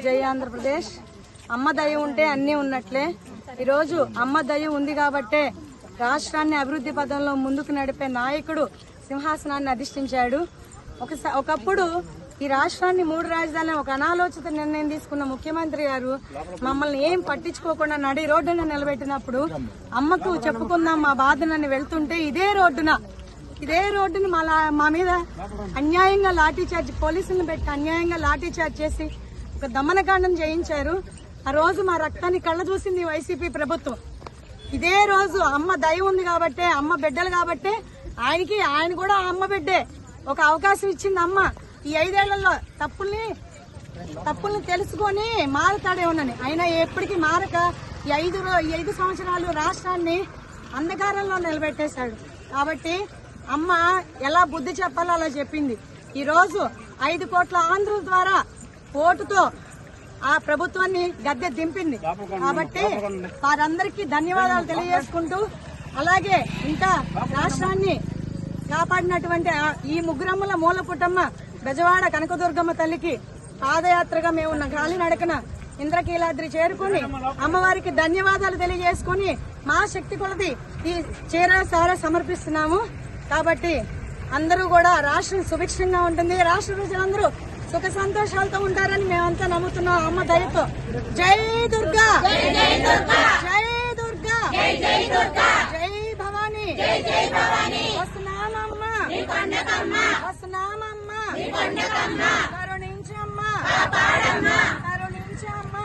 జై ఆంధ్రప్రదేశ్. అమ్మ దయ ఉంటే అన్నీ ఉన్నట్లే. ఈరోజు అమ్మ దయ ఉంది కాబట్టే రాష్ట్రాన్ని అభివృద్ధి పదంలో ముందుకు నడిపే నాయకుడు సింహాసనాన్ని అధిష్ఠించాడు. ఒకప్పుడు ఈ రాష్ట్రాన్ని 3 రాజధానులు ఒక అనాలోచిత నిర్ణయం తీసుకున్న ముఖ్యమంత్రి గారు మమ్మల్ని ఏం పట్టించుకోకుండా నడి రోడ్డున నిలబెట్టినప్పుడు అమ్మకు చెప్పుకుందాం మా బాధనని వెళ్తుంటే ఇదే రోడ్డును మా మీద అన్యాయంగా లాఠీచార్జ్, పోలీసులను పెట్టి అన్యాయంగా లాఠీచార్జ్ చేసి ఒక దమనకాండం చేయించారు. ఆ రోజు మా రక్తాన్ని కళ్ళ చూసింది వైసీపీ ప్రభుత్వం. ఇదే రోజు అమ్మ దయ ఉంది కాబట్టే, అమ్మ బిడ్డలు కాబట్టే ఆయన కూడా అమ్మ బిడ్డే ఒక అవకాశం ఇచ్చింది అమ్మ. ఈ 5 ఏళ్లలో తప్పుల్ని తెలుసుకొని మారుతాడేమోనని. అయినా ఎప్పటికీ మారక ఈ 5 సంవత్సరాలు రాష్ట్రాన్ని అంధకారంలో నిలబెట్టేశాడు. కాబట్టి అమ్మ ఎలా బుద్ధి చెప్పాలో అలా చెప్పింది. ఈ రోజు 5 కోట్ల ఆంధ్రుల ద్వారా ఓటుతో ఆ ప్రభుత్వాన్ని గద్దె దింపింది. కాబట్టి వారందరికీ ధన్యవాదాలు తెలియజేసుకుంటూ, అలాగే ఇంకా రాష్ట్రాన్ని కాపాడినటువంటి ఈ ముగ్గురమ్మల మూల పుట్టమ్మ బెజవాడ కనకదుర్గమ్మ తల్లికి పాదయాత్రగా మేము కాలినడకన ఇంద్రకీలాద్రి చేరుకుని అమ్మవారికి ధన్యవాదాలు తెలియజేసుకుని మా శక్తి కొలది ఈ చీర సమర్పిస్తున్నాము. కాబట్టి అందరూ కూడా రాష్ట్రం సుభిక్షంగా ఉంటుంది, రాష్ట్ర ప్రజలందరూ సుఖ సంతోషాలతో ఉంటారని మేమంతా నమ్ముతున్నాం అమ్మ దయతో. జై దుర్గా, జై దుర్గా, జై భవానీ. వస్తున్నామమ్మ, కరుణించమ్మ, కరుణించమ్మ.